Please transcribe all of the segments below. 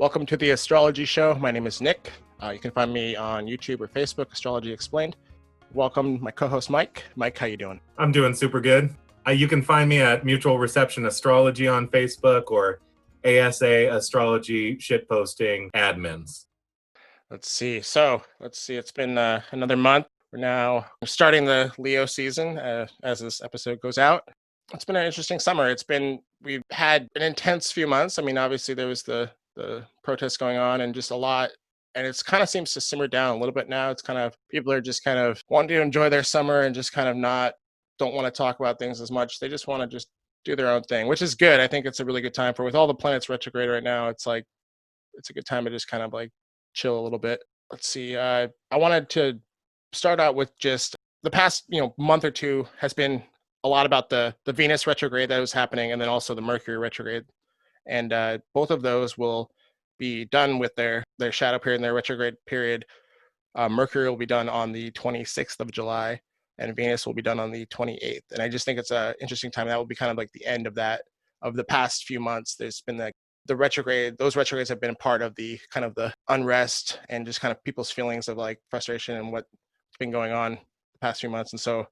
Welcome to the Astrology Show. My name is Nick. You can find me on YouTube or Facebook, Astrology Explained. Welcome, my co-host Mike. Mike, how you doing? I'm doing super good. You can find me at Mutual Reception Astrology on Facebook or ASA Astrology Shitposting Admins. Let's see. It's been another month. We're now starting the Leo season as this episode goes out. It's been an interesting summer. We've had an intense few months. I mean, obviously there was the protests going on and just a lot. And it's kind of seems to simmer down a little bit now. It's kind of, people are just kind of wanting to enjoy their summer and just kind of don't want to talk about things as much. They just want to just do their own thing, which is good. I think it's a really good time with all the planets retrograde right now. It's a good time to just kind of like chill a little bit. Let's see. I wanted to start out with just the past, month or two has been a lot about the Venus retrograde that was happening, and then also the Mercury retrograde. And both of those will be done with their shadow period and their retrograde period. Mercury will be done on the 26th of July, and Venus will be done on the 28th. And I just think it's an interesting time. That will be kind of like the end of that, of the past few months. There's been the retrograde. Those retrogrades have been a part of the kind of the unrest and just kind of people's feelings of like frustration and what's been going on the past few months. And so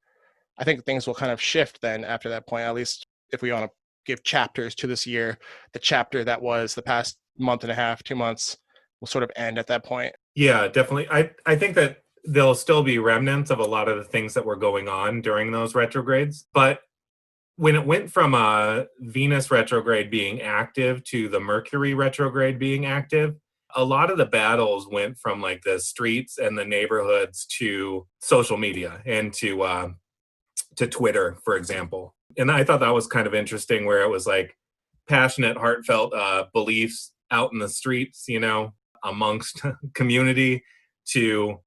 I think things will kind of shift then after that point, at least if we want to give chapters to this year. The chapter that was the past month and a half, 2 months will sort of end at that point. Yeah, definitely. I think that there'll still be remnants of a lot of the things that were going on during those retrogrades. But when it went from a Venus retrograde being active to the Mercury retrograde being active, a lot of the battles went from like the streets and the neighborhoods to social media and to Twitter, for example. And I thought that was kind of interesting, where it was like passionate, heartfelt beliefs out in the streets, amongst community, to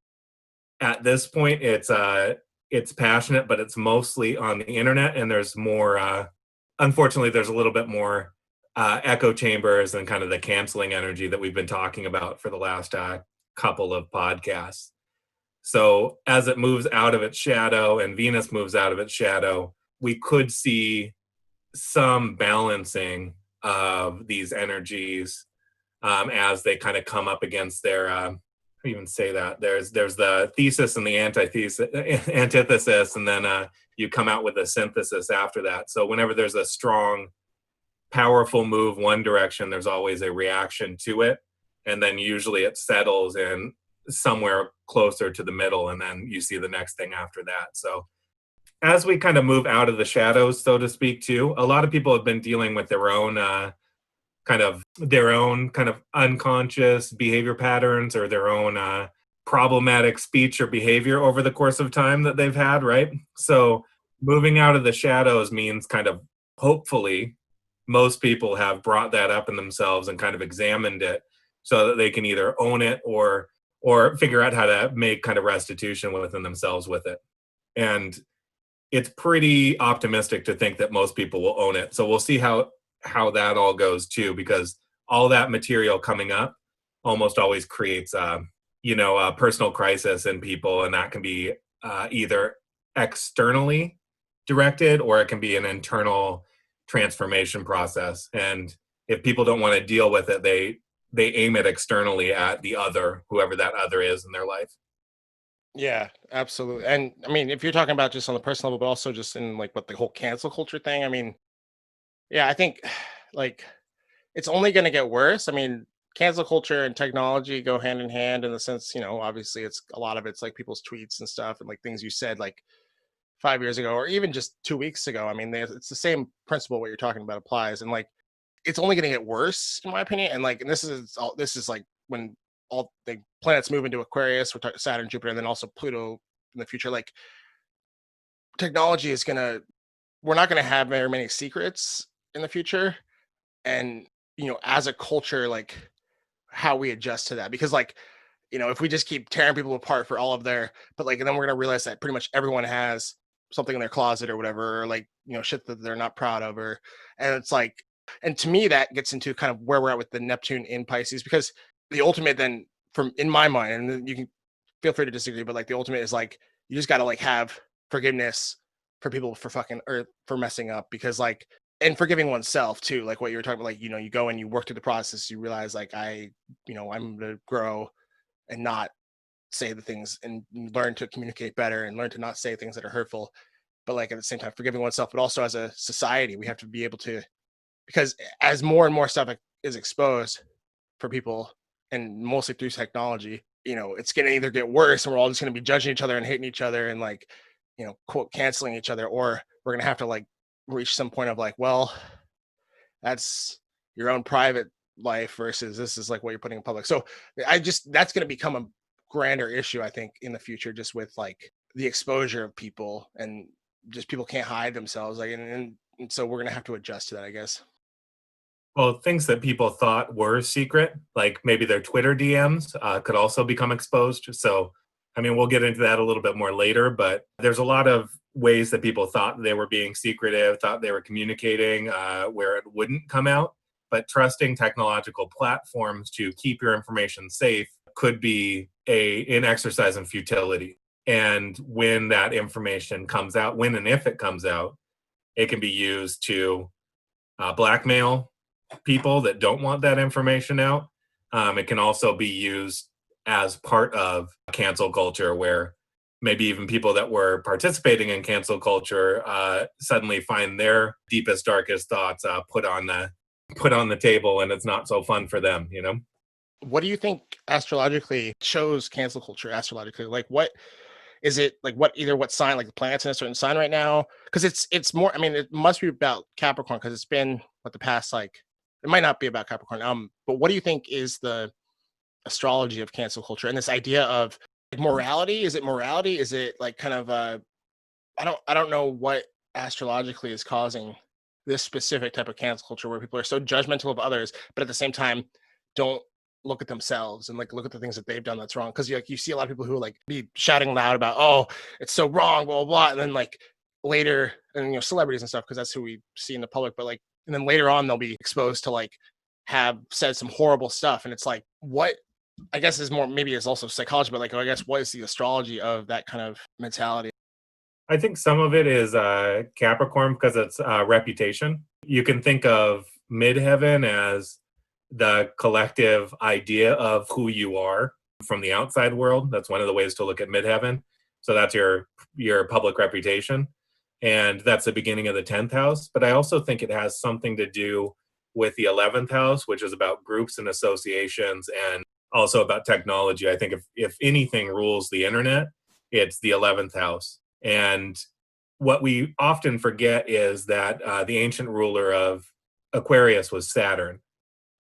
at this point it's passionate, but it's mostly on the internet, and there's more unfortunately there's a little bit more echo chambers and kind of the canceling energy that we've been talking about for the last couple of podcasts. So as it moves out of its shadow and Venus moves out of its shadow, we could see some balancing of these energies as they kind of come up against their, how do you even say that? There's the thesis and the antithesis, and then you come out with a synthesis after that. So whenever there's a strong, powerful move one direction, there's always a reaction to it. And then usually it settles in somewhere closer to the middle, and then you see the next thing after that. So as we kind of move out of the shadows, so to speak, too, a lot of people have been dealing with their own kind of unconscious behavior patterns, or their own problematic speech or behavior over the course of time that they've had, right? So moving out of the shadows means kind of, hopefully, most people have brought that up in themselves and kind of examined it so that they can either own it or figure out how to make kind of restitution within themselves with it. And it's pretty optimistic to think that most people will own it. So we'll see how that all goes too, because all that material coming up almost always creates a personal crisis in people, and that can be either externally directed, or it can be an internal transformation process. And if people don't want to deal with it, they aim it externally at the other, whoever that other is in their life. Yeah, absolutely. And I mean, if you're talking about just on the personal level, but also just in like what the whole cancel culture thing, I mean, yeah, I think like it's only going to get worse. I mean, cancel culture and technology go hand in hand in the sense, obviously it's a lot of it's like people's tweets and stuff and like things you said like 5 years ago or even just 2 weeks ago. I mean, it's the same principle what you're talking about applies, and like it's only going to get worse in my opinion. And like, and this is like when all the planets move into Aquarius, we're talking Saturn, Jupiter, and then also Pluto in the future. Like technology is we're not going to have very many secrets in the future. And, as a culture, like how we adjust to that, because like, if we just keep tearing people apart for all of but like, and then we're going to realize that pretty much everyone has something in their closet or whatever, or like, shit that they're not proud of, and it's like, and to me, that gets into kind of where we're at with the Neptune in Pisces, because the ultimate then in my mind, and you can feel free to disagree, but like the ultimate is like, you just got to like have forgiveness for people for fucking, or for messing up, because like and forgiving oneself too, like what you were talking about, like, you go and you work through the process, you realize like I'm gonna grow and not say the things, and learn to communicate better and learn to not say things that are hurtful, but like at the same time forgiving oneself, but also as a society we have to be able to, because as more and more stuff is exposed for people, and mostly through technology, it's going to either get worse and we're all just going to be judging each other and hating each other and like, quote, canceling each other, or we're going to have to like reach some point of like, well, that's your own private life versus this is like what you're putting in public. So that's going to become a grander issue, I think, in the future, just with like the exposure of people, and just people can't hide themselves, like, and so we're going to have to adjust to that, I guess. Well, things that people thought were secret, like maybe their Twitter DMs, could also become exposed. So, I mean, we'll get into that a little bit more later, but there's a lot of ways that people thought they were being secretive, thought they were communicating where it wouldn't come out. But trusting technological platforms to keep your information safe could be an exercise in futility. And when that information comes out, when and if it comes out, it can be used to blackmail people that don't want that information out. It can also be used as part of cancel culture, where maybe even people that were participating in cancel culture suddenly find their deepest, darkest thoughts put on the table, and it's not so fun for them. What do you think astrologically shows cancel culture astrologically? Like, what is it like? What sign? Like the planets in a certain sign right now? Because it's more. I mean, it must be about Capricorn, because it's been what the past, like. It might not be about Capricorn. But what do you think is the astrology of cancel culture, and this idea of like, morality? Is it morality? Is it like kind of I don't know what astrologically is causing this specific type of cancel culture, where people are so judgmental of others, but at the same time don't look at themselves and like look at the things that they've done that's wrong. Because you see a lot of people who like be shouting loud about, oh, it's so wrong, blah blah blah, and then like later, and celebrities and stuff, because that's who we see in the public, but like, and then later on they'll be exposed to like have said some horrible stuff, and it's like, what, I guess is more, maybe it's also psychology, but like, I guess, what is the astrology of that kind of mentality? I think some of it is Capricorn because it's reputation. You can think of midheaven as the collective idea of who you are from the outside world. That's one of the ways to look at midheaven. So that's your public reputation, and that's the beginning of the 10th house. But I also think it has something to do with the 11th house, which is about groups and associations, and also about technology. I think if anything rules the internet, it's the 11th house. And what we often forget is that the ancient ruler of Aquarius was Saturn.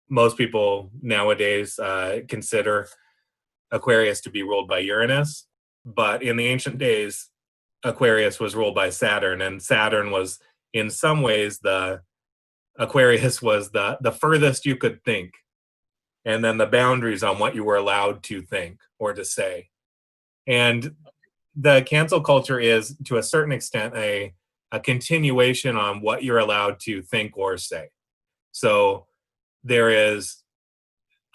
Most people nowadays consider Aquarius to be ruled by Uranus, but in the ancient days, Aquarius was ruled by Saturn, and Saturn was, in some ways, Aquarius was the furthest you could think, and then the boundaries on what you were allowed to think or to say. And the cancel culture is, to a certain extent, a continuation on what you're allowed to think or say. So there's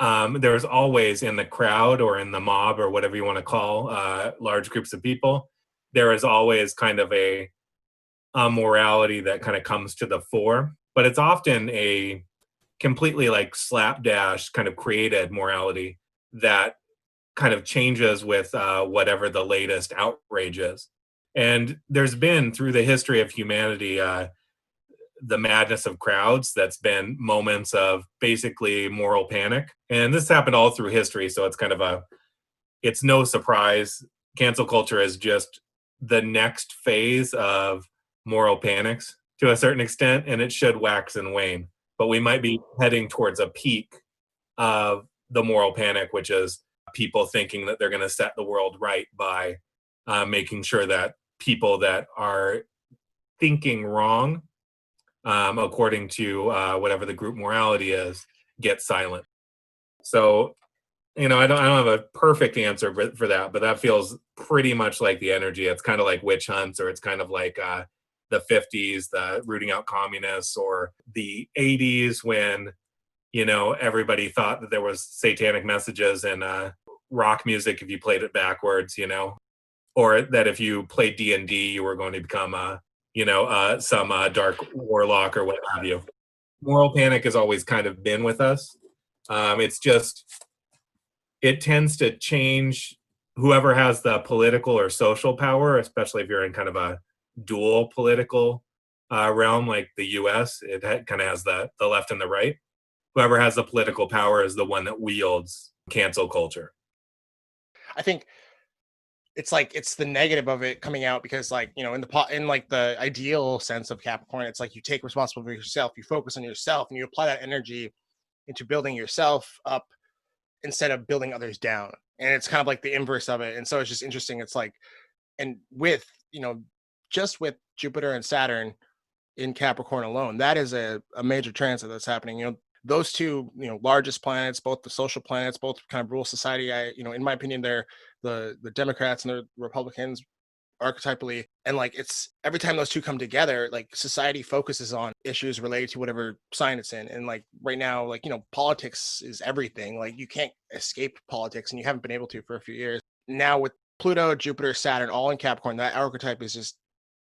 always in the crowd or in the mob or whatever you want to call large groups of people, there is always kind of a morality that kind of comes to the fore, but it's often a completely like slapdash kind of created morality that kind of changes with whatever the latest outrage is. And there's been, through the history of humanity, the madness of crowds, that's been moments of basically moral panic. And this happened all through history, so it's no surprise. Cancel culture is just the next phase of moral panics to a certain extent, and it should wax and wane. But we might be heading towards a peak of the moral panic, which is people thinking that they're going to set the world right by making sure that people that are thinking wrong, according to whatever the group morality is, get silent. So, I don't have a perfect answer for that, but that feels pretty much like the energy. It's kind of like witch hunts, or it's kind of like the 50s, the rooting out communists, or the 80s when everybody thought that there was satanic messages in rock music if you played it backwards, or that if you played D&D, you were going to become some dark warlock or what have you. Moral panic has always kind of been with us. It's just, it tends to change whoever has the political or social power, especially if you're in kind of a dual political realm like the US. It kind of has the left and the right. Whoever has the political power is the one that wields cancel culture. I think it's like it's the negative of it coming out because like in like the ideal sense of Capricorn, it's like you take responsibility for yourself, you focus on yourself, and you apply that energy into building yourself up instead of building others down. And it's kind of like the inverse of it. And so it's just interesting. It's like, and with just with Jupiter and Saturn in Capricorn alone, that is a major transit that's happening. Those two, largest planets, both the social planets, both kind of rule society. In my opinion, they're the Democrats and the Republicans archetypally. And like it's every time those two come together, like society focuses on issues related to whatever sign it's in. And like right now, like, politics is everything. Like you can't escape politics, and you haven't been able to for a few years. Now with Pluto, Jupiter, Saturn, all in Capricorn, that archetype is just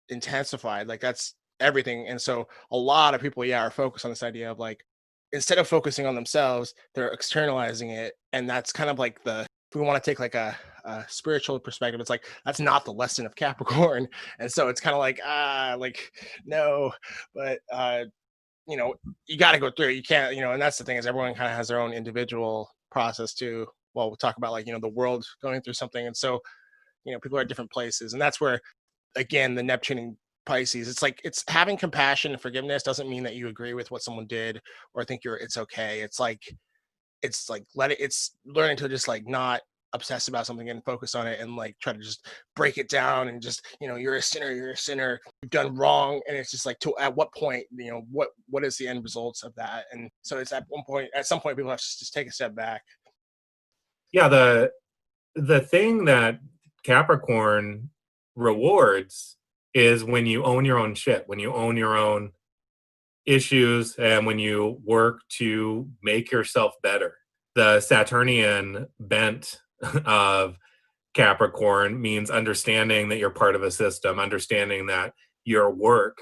intensified. Like that's everything. And so a lot of people, are focused on this idea of like, instead of focusing on themselves, they're externalizing it. And that's kind of like if we want to take like a spiritual perspective, it's like that's not the lesson of Capricorn. And so it's kind of like like no, but you got to go through it. You can't, and that's the thing, is everyone kind of has their own individual process too. Well, we'll talk about like the world going through something, and so people are at different places, and that's where again the Neptune and Pisces, it's like it's having compassion and forgiveness doesn't mean that you agree with what someone did or think it's okay. It's like it's learning to just like not obsess about something and focus on it and like try to just break it down and just you're a sinner, you've done wrong. And it's just like, to at what point, what is the end results of that? And so it's at some point people have to just take a step back. Yeah, the thing that Capricorn rewards is when you own your own shit, when you own your own issues, and when you work to make yourself better. The Saturnian bent of Capricorn means understanding that you're part of a system, understanding that your work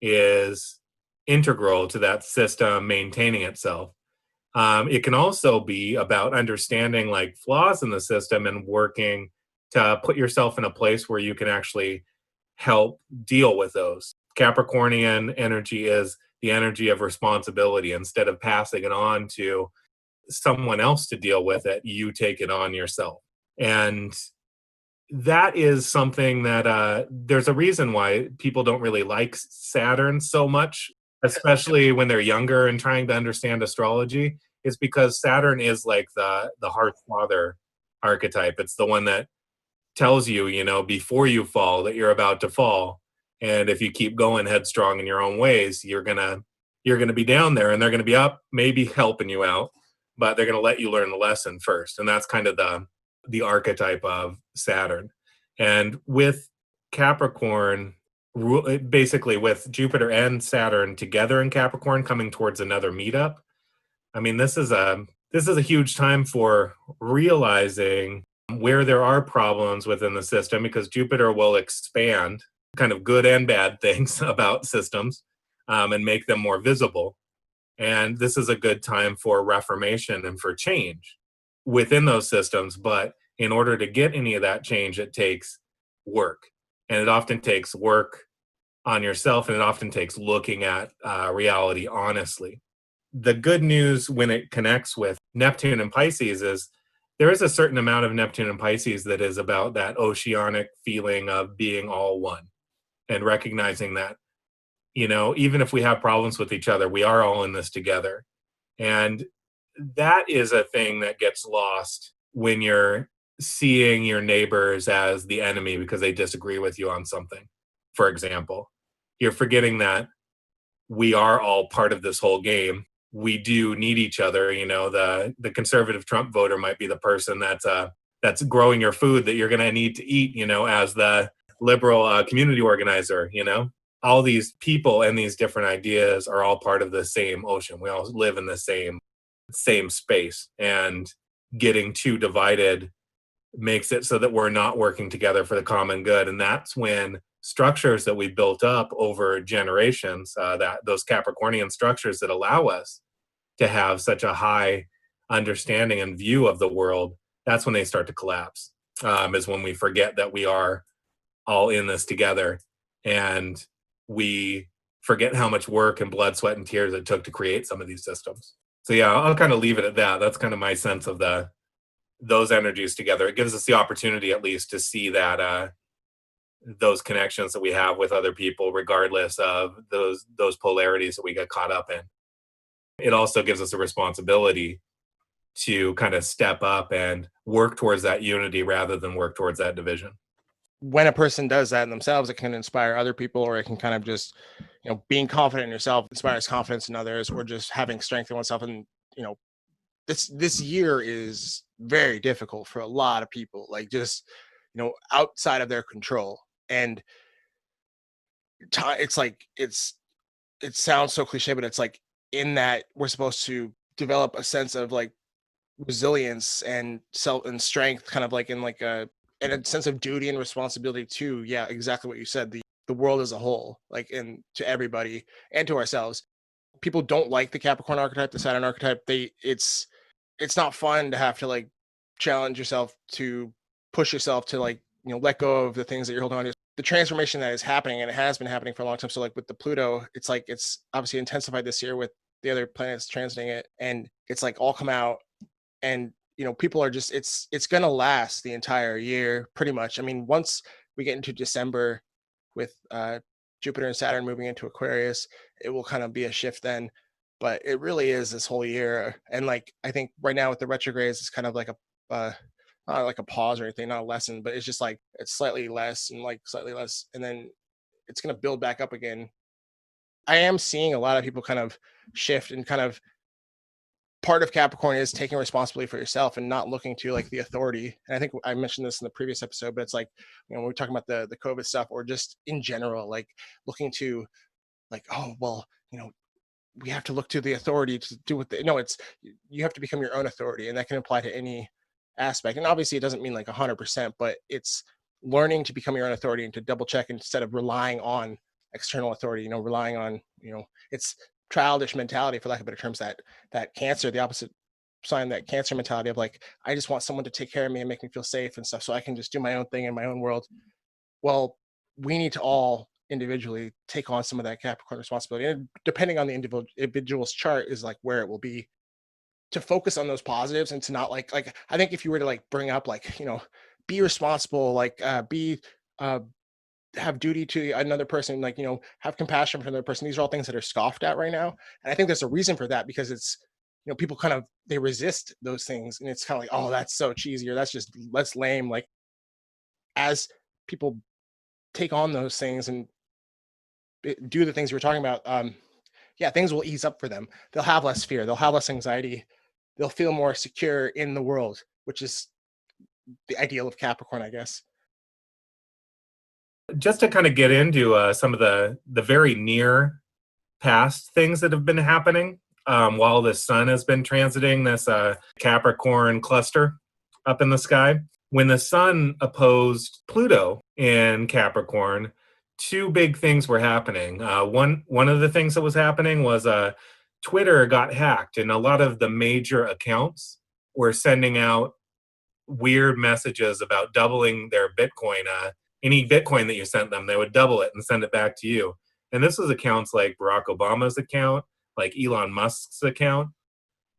is integral to that system maintaining itself. It can also be about understanding like flaws in the system and working to put yourself in a place where you can actually help deal with those. Capricornian energy is the energy of responsibility. Instead of passing it on to someone else to deal with it, you take it on yourself. And that is something that there's a reason why people don't really like Saturn so much, especially when they're younger and trying to understand astrology, is because Saturn is like the hearth father archetype. It's the one that tells you, before you fall, that you're about to fall. And if you keep going headstrong in your own ways, you're gonna be down there, and they're gonna be up, maybe helping you out, but they're gonna let you learn the lesson first. And that's kind of the archetype of Saturn. And with Capricorn, basically with Jupiter and Saturn together in Capricorn coming towards another meetup, I mean, this is a huge time for realizing where there are problems within the system, because Jupiter will expand kind of good and bad things about systems and make them more visible. And this is a good time for reformation and for change within those systems. But in order to get any of that change, it takes work. And it often takes work on yourself, and it often takes looking at reality honestly. The good news when it connects with Neptune and Pisces is there is a certain amount of Neptune and Pisces that is about that oceanic feeling of being all one, and recognizing that, even if we have problems with each other, we are all in this together. And that is a thing that gets lost when you're seeing your neighbors as the enemy because they disagree with you on something. For example, you're forgetting that we are all part of this whole game. We do need each other. The conservative Trump voter might be the person that's growing your food that you're going to need to eat, as the liberal community organizer. All these people and these different ideas are all part of the same ocean. We all live in the same space, and getting too divided makes it so that we're not working together for the common good. And that's when structures that we built up over generations, that those Capricornian structures that allow us to have such a high understanding and view of the world, that's when they start to collapse. Is when we forget that we are all in this together, and we forget how much work and blood, sweat, and tears it took to create some of these systems. So yeah, I'll kind of leave it at that. That's kind of my sense of those energies together. It gives us the opportunity at least to see that those connections that we have with other people, regardless of those polarities that we get caught up in. It also gives us a responsibility to kind of step up and work towards that unity rather than work towards that division. When a person does that in themselves, it can inspire other people, or it can kind of just, being confident in yourself inspires confidence in others, or just having strength in oneself. And, this year is very difficult for a lot of people, like just, outside of their control. And it's like, it sounds so cliche, but it's like, in that we're supposed to develop a sense of like resilience and self and strength, kind of like in like and a sense of duty and responsibility to, yeah, exactly what you said, the world as a whole, like, and to everybody and to ourselves. People don't like the Capricorn archetype, the Saturn archetype. It's not fun to have to like challenge yourself, to push yourself to like, let go of the things that you're holding on to. The transformation that is happening, and it has been happening for a long time. So like with the Pluto, it's like it's obviously intensified this year with the other planets transiting it, and it's like all come out. And people are just, it's gonna last the entire year pretty much. I mean, once we get into December with Jupiter and Saturn moving into Aquarius, it will kind of be a shift then. But it really is this whole year. And like, I think right now with the retrogrades, it's kind of like not like a pause or anything, not a lesson, but it's just like it's slightly less and like slightly less, and then it's going to build back up again. I am seeing a lot of people kind of shift, and kind of part of Capricorn is taking responsibility for yourself and not looking to like the authority. And I think I mentioned this in the previous episode, but it's like, when we're talking about the COVID stuff, or just in general, like looking to like, oh, well, we have to look to the authority to do what no, it's, you have to become your own authority. And that can apply to any aspect. And obviously it doesn't mean like 100%, but it's learning to become your own authority and to double check instead of relying on external authority, relying on, it's childish mentality, for lack of better terms, that Cancer, the opposite sign, that Cancer mentality of like, I just want someone to take care of me and make me feel safe and stuff, so I can just do my own thing in my own world. Well, we need to all individually take on some of that Capricorn responsibility, and depending on the individual's chart is like where it will be, to focus on those positives, and to not like I think if you were to like bring up like, be responsible, like be have duty to another person, like, have compassion for another person, these are all things that are scoffed at right now. And I think there's a reason for that, because it's, people kind of, they resist those things, and it's kind of like, oh, that's so cheesy, or that's lame. Like, as people take on those things and do the things we were talking about, yeah, things will ease up for them. They'll have less fear, they'll have less anxiety, they'll feel more secure in the world, which is the ideal of Capricorn, I guess. Just to kind of get into some of the very near past things that have been happening while the sun has been transiting this Capricorn cluster up in the sky. When the sun opposed Pluto in Capricorn, two big things were happening. One of the things that was happening was Twitter got hacked, and a lot of the major accounts were sending out weird messages about doubling their Bitcoin. Any Bitcoin that you sent them, they would double it and send it back to you. And this was accounts like Barack Obama's account, like Elon Musk's account.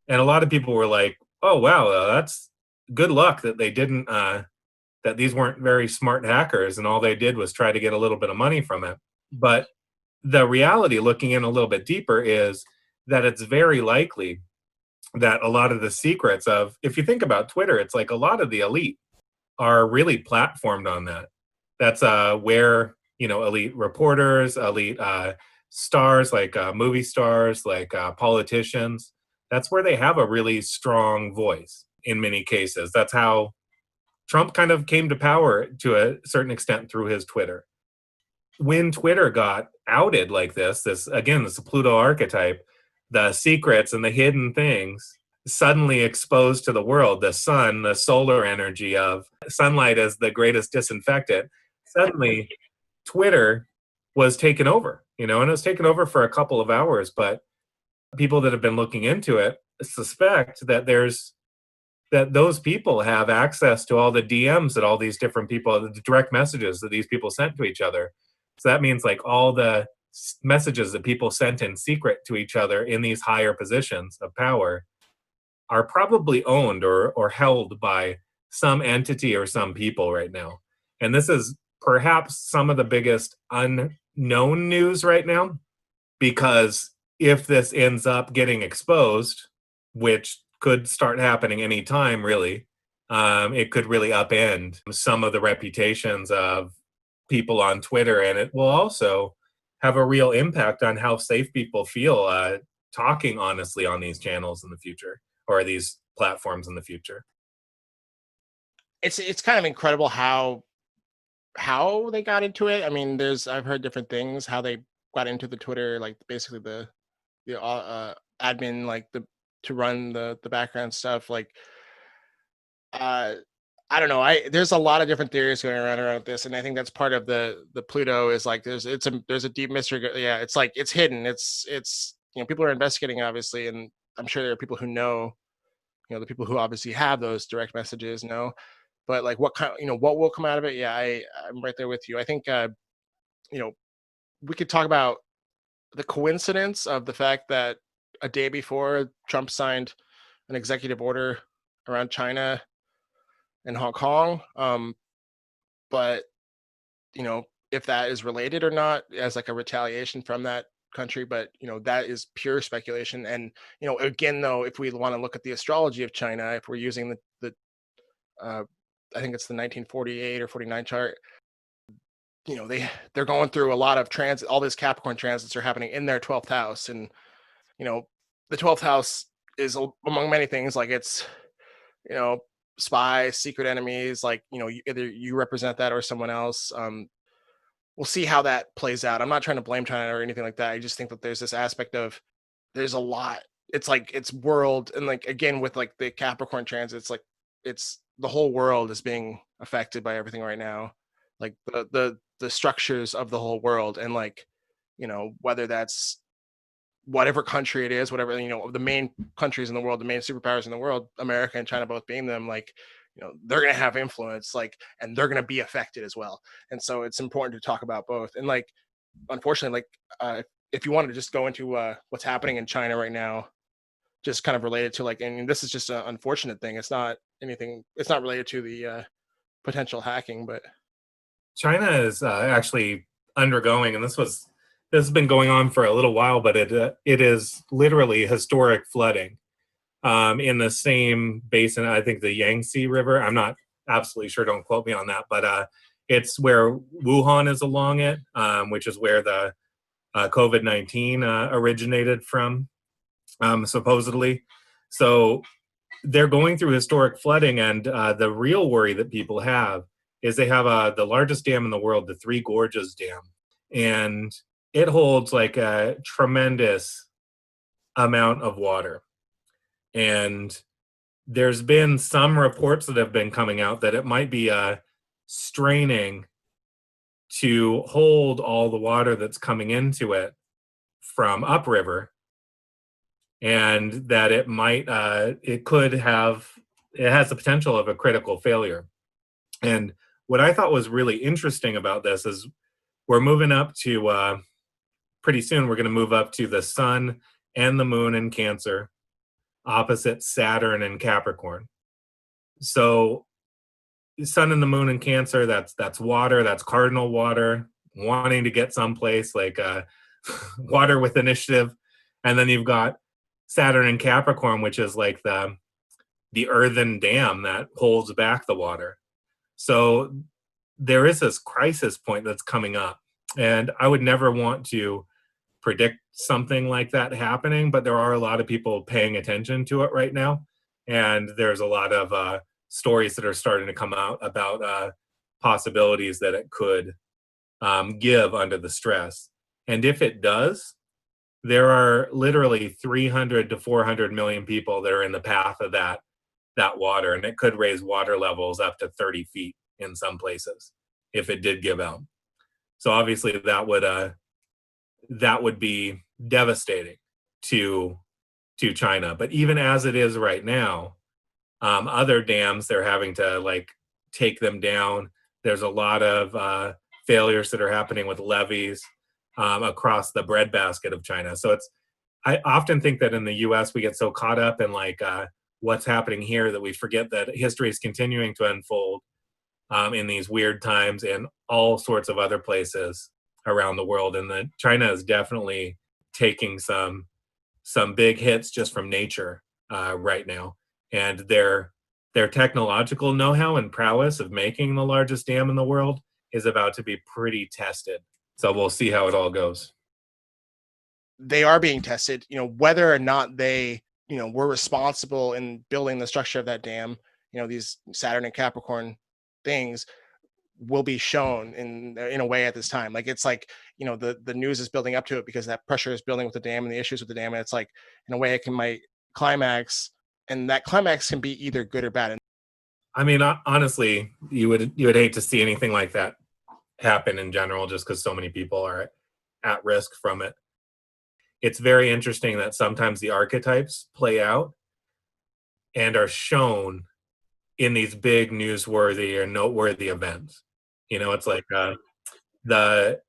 And a lot of people were like, oh, wow, that's good luck that they didn't, that these weren't very smart hackers, and all they did was try to get a little bit of money from it. But the reality, looking in a little bit deeper, is that it's very likely that a lot of the secrets of, if you think about Twitter, it's like a lot of the elite are really platformed on that. That's where, elite reporters, elite stars, like movie stars, like politicians, that's where they have a really strong voice in many cases. That's how Trump kind of came to power to a certain extent through his Twitter. When Twitter got outed like this again, this Pluto archetype, the secrets and the hidden things suddenly exposed to the world, the sun, the solar energy of sunlight as the greatest disinfectant. Suddenly, Twitter was taken over, and it was taken over for a couple of hours, but people that have been looking into it suspect that those people have access to all the DMs that all these different people, the direct messages that these people sent to each other. So that means like all the messages that people sent in secret to each other in these higher positions of power are probably owned or held by some entity or some people right now. And this is perhaps some of the biggest unknown news right now, because if this ends up getting exposed, which could start happening anytime, really, it could really upend some of the reputations of people on Twitter, and it will also have a real impact on how safe people feel talking honestly on these channels in the future, or these platforms in the future. It's kind of incredible how they got into it. I mean, I've heard different things how they got into the Twitter, like basically the admin, like to run the background stuff. Like uh I don't know. There's a lot of different theories going around this, and I think that's part of the Pluto is like there's a deep mystery. Yeah, it's like it's hidden. It's people are investigating obviously, and I'm sure there are people who know. The people who obviously have those direct messages know. But like what will come out of it? Yeah, I'm right there with you. I think you know we could talk about the coincidence of the fact that a day before Trump signed an executive order around China and Hong Kong. But if that is related or not as like a retaliation from that country, but that is pure speculation. And again, though, if we want to look at the astrology of China, if we're using the uh, I think it's the 1948 or 49 chart, they're going through a lot of transit. All these Capricorn transits are happening in their 12th house, and the 12th house is among many things like it's you know spies, secret enemies, like either you represent that or someone else. We'll see how that plays out. I'm not trying to blame China or anything like that. I just think that there's this aspect of there's a lot. It's like it's world, and like again with like the Capricorn transit, it's like it's the whole world is being affected by everything right now, like the structures of the whole world, and like whether that's whatever country it is, whatever the main countries in the world, the main superpowers in the world, America and China both being them, like they're going to have influence, like, and they're going to be affected as well. And so it's important to talk about both. And like unfortunately, like if you want to just go into what's happening in China right now, just kind of related to like, and this is just an unfortunate thing, it's not anything, it's not related to the potential hacking, but China is actually undergoing, and this has been going on for a little while, but it is literally historic flooding in the same basin. I think the Yangtze River. I'm not absolutely sure. Don't quote me on that, but it's where Wuhan is along it, which is where the COVID-19 originated from, supposedly. So they're going through historic flooding, and the real worry that people have is they have the largest dam in the world, the Three Gorges Dam, and it holds like a tremendous amount of water. And there's been some reports that have been coming out that it might be straining to hold all the water that's coming into it from upriver, and that it has the potential of a critical failure. And what I thought was really interesting about this is we're moving up to pretty soon we're going to move up to the sun and the moon in Cancer opposite Saturn and Capricorn. So the sun and the moon in Cancer, that's water, that's cardinal water, wanting to get someplace, like water with initiative. And then you've got Saturn and Capricorn, which is like the earthen dam that holds back the water. So there is this crisis point that's coming up, and I would never want to predict something like that happening, but there are a lot of people paying attention to it right now, and there's a lot of stories that are starting to come out about possibilities that it could give under the stress. And if it does, there are literally 300 to 400 million people that are in the path of that water, and it could raise water levels up to 30 feet in some places if it did give out. So obviously that would be devastating to China. But even as it is right now, other dams, they're having to like take them down. There's a lot of failures that are happening with levees across the breadbasket of China. So I often think that in the U.S. we get so caught up in like what's happening here that we forget that history is continuing to unfold in these weird times in all sorts of other places around the world, and that China is definitely taking some big hits just from nature right now, and their technological know-how and prowess of making the largest dam in the world is about to be pretty tested. So we'll see how it all goes. They are being tested, whether or not they, were responsible in building the structure of that dam. These Saturn and Capricorn things will be shown in a way at this time. Like it's like, the news is building up to it because that pressure is building with the dam and the issues with the dam. And it's like, in a way, it can might climax, and that climax can be either good or bad. And I mean, honestly, you would hate to see anything like that happen in general, just because so many people are at risk from it. It's very interesting that sometimes the archetypes play out and are shown in these big newsworthy or noteworthy events. It's like the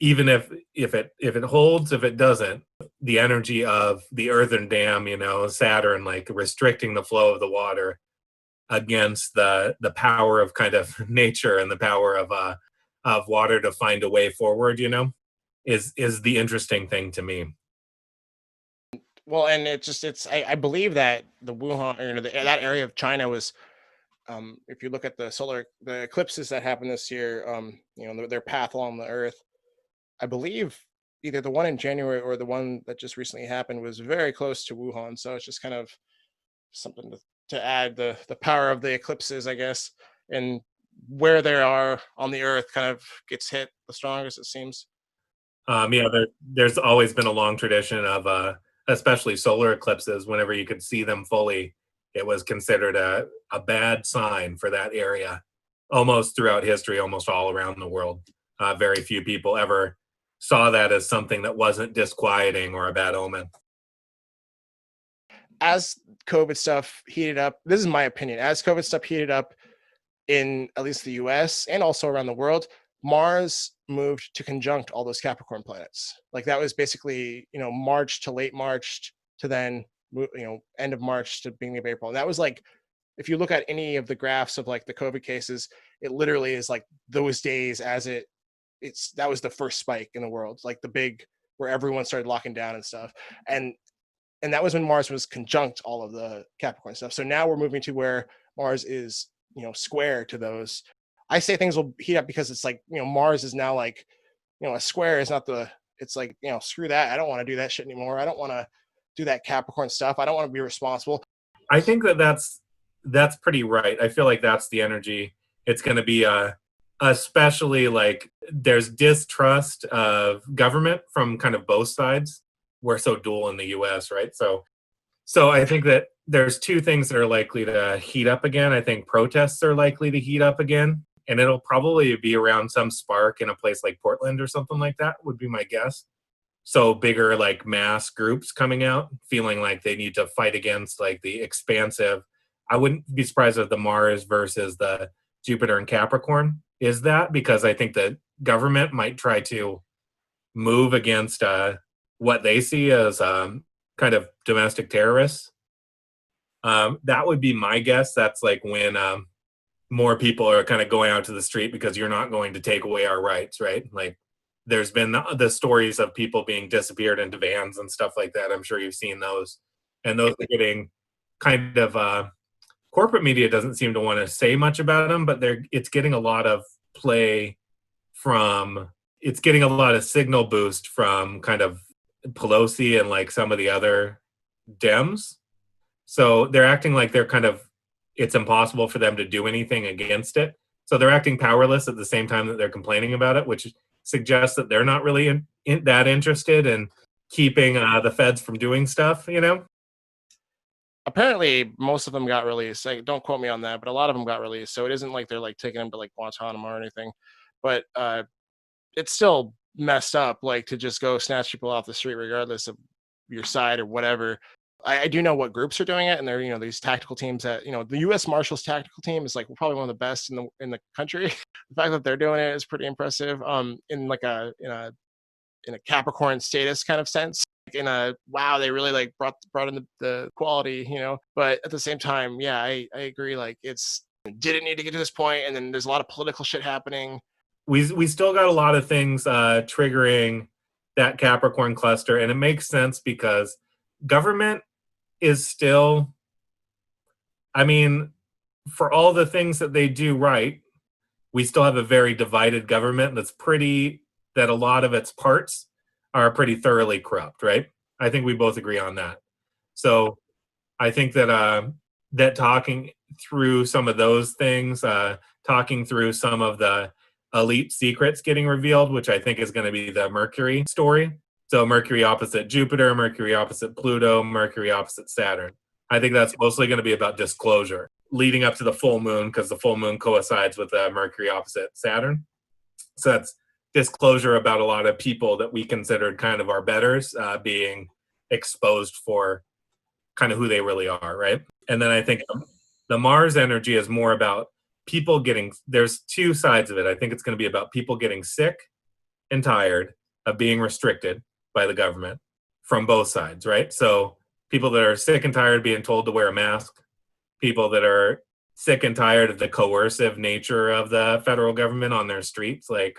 even if it holds, if it doesn't, the energy of the earthen dam, Saturn, like restricting the flow of the water against the power of kind of nature and the power of water to find a way forward, is the interesting thing to me. well, and I believe that the Wuhan, or that area of China was, if you look at the eclipses that happened this year, their path along the Earth, I believe either the one in January or the one that just recently happened was very close to Wuhan. So it's just kind of something to add the power of the eclipses, I guess, and where they are on the Earth kind of gets hit the strongest, it seems. There's always been a long tradition of especially solar eclipses. Whenever you could see them fully, it was considered a bad sign for that area. Almost throughout history, almost all around the world, very few people ever saw that as something that wasn't disquieting or a bad omen. As COVID stuff heated up, this is my opinion. As COVID stuff heated up in at least the US and also around the world, Mars moved to conjunct all those Capricorn planets. Like that was basically, March to late March to then, end of March to beginning of April. And that was like, if you look at any of the graphs of like the COVID cases, it literally is like those days that was the first spike in the world, like the big, where everyone started locking down and stuff. And that was when Mars was conjunct all of the Capricorn stuff. So now we're moving to where Mars is, square to those. I say things will heat up because it's like, Mars is now like, a square is not it's like, screw that. I don't want to do that shit anymore. I don't want to do that Capricorn stuff. I don't want to be responsible. I think that's pretty right. I feel like that's the energy. It's going to be especially like there's distrust of government from kind of both sides. We're so dual in the US, right? So I think that there's two things that are likely to heat up again. I think protests are likely to heat up again, and it'll probably be around some spark in a place like Portland or something like that, would be my guess. So bigger like mass groups coming out feeling like they need to fight against like the expansive. I wouldn't be surprised if the Mars versus the Jupiter and Capricorn is that, because I think the government might try to move against what they see as kind of domestic terrorists. That would be my guess. That's like when more people are kind of going out to the street because you're not going to take away our rights, right? Like there's been the stories of people being disappeared into vans and stuff like that. I'm sure you've seen those. And those are getting kind of corporate media doesn't seem to want to say much about them, but it's getting a lot of play from it's getting a lot of signal boost from kind of Pelosi and like some of the other Dems. So they're acting like it's impossible for them to do anything against it. So they're acting powerless at the same time that they're complaining about it, which suggests that they're not really that interested in keeping the feds from doing stuff, Apparently, most of them got released. Like, don't quote me on that, but a lot of them got released. So it isn't like they're like taking them to like Guantanamo or anything. But it's still messed up, like to just go snatch people off the street regardless of your side or whatever. I do know what groups are doing it, and they're these tactical teams that the U.S. Marshals tactical team is like probably one of the best in the country. The fact that they're doing it is pretty impressive. In like a Capricorn status kind of sense, in a wow, they really like brought in the quality, But at the same time, yeah, I agree. Like it's didn't need to get to this point, and then there's a lot of political shit happening. We still got a lot of things triggering that Capricorn cluster, and it makes sense because government is still, I mean, for all the things that they do right, we still have a very divided government that a lot of its parts are pretty thoroughly corrupt, right? I think we both agree on that. So I think that talking through some of those things, talking through some of the elite secrets getting revealed, which I think is going to be the Mercury story. So Mercury opposite Jupiter, Mercury opposite Pluto, Mercury opposite Saturn. I think that's mostly going to be about disclosure leading up to the full moon, because the full moon coincides with Mercury opposite Saturn. So that's disclosure about a lot of people that we considered kind of our betters being exposed for kind of who they really are, right? And then I think the Mars energy is more about people there's two sides of it. I think it's going to be about people getting sick and tired of being restricted by the government from both sides, right? So people that are sick and tired of being told to wear a mask, people that are sick and tired of the coercive nature of the federal government on their streets, like,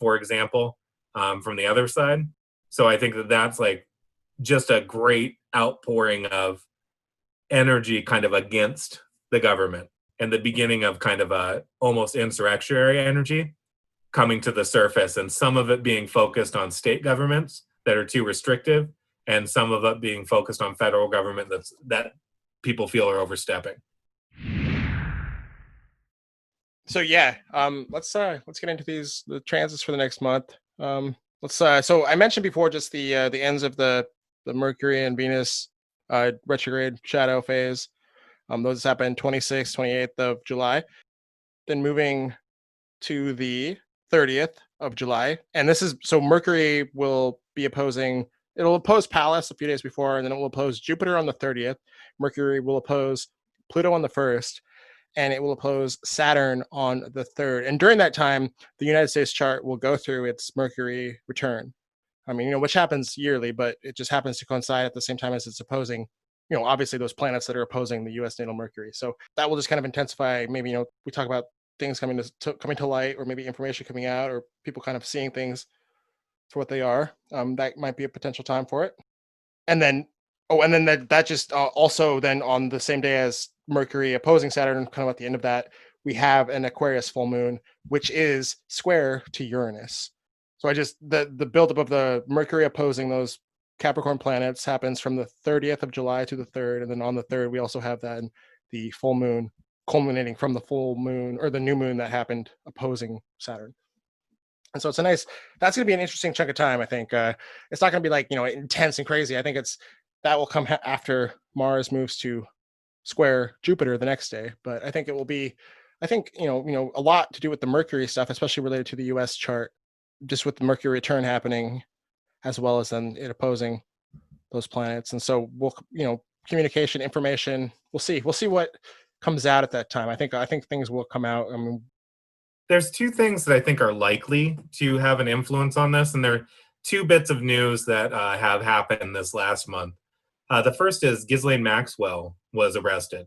for example, from the other side. So I think that's like just a great outpouring of energy kind of against the government, and the beginning of kind of a almost insurrectionary energy coming to the surface, and some of it being focused on state governments that are too restrictive, and some of it being focused on federal government that people feel are overstepping. So yeah, let's get into the transits for the next month. So I mentioned before just the ends of the Mercury and Venus retrograde shadow phase. Those happen 26th, 28th of July. Then moving to the 30th of July. And this is so Mercury will be it'll oppose Pallas a few days before, and then it will oppose Jupiter on the 30th. Mercury will oppose Pluto on the 1st, and it will oppose Saturn on the 3rd. And during that time, the United States chart will go through its Mercury return. I mean, which happens yearly, but it just happens to coincide at the same time as it's opposing obviously those planets that are opposing the U.S. natal Mercury. So that will just kind of intensify. Maybe we talk about things coming to light, or maybe information coming out, or people kind of seeing things for what they are. That might be a potential time for it. And then that just also then on the same day as Mercury opposing Saturn, kind of at the end of that, we have an Aquarius full moon, which is square to Uranus. So the buildup of the Mercury opposing those Capricorn planets happens from the 30th of July to the 3rd, and then on the 3rd we also have the full moon culminating from the full moon, or the new moon that happened opposing Saturn. And so that's going to be an interesting chunk of time. I think it's not going to be like intense and crazy. I think that will come after Mars moves to square Jupiter the next day. But I think it will be, a lot to do with the Mercury stuff, especially related to the U.S. chart, just with the Mercury return happening, as well as then it opposing those planets. And so communication, information, we'll see what comes out at that time. I think things will come out. I mean, there's two things that I think are likely to have an influence on this, and there are two bits of news that have happened this last month. The first is Ghislaine Maxwell was arrested,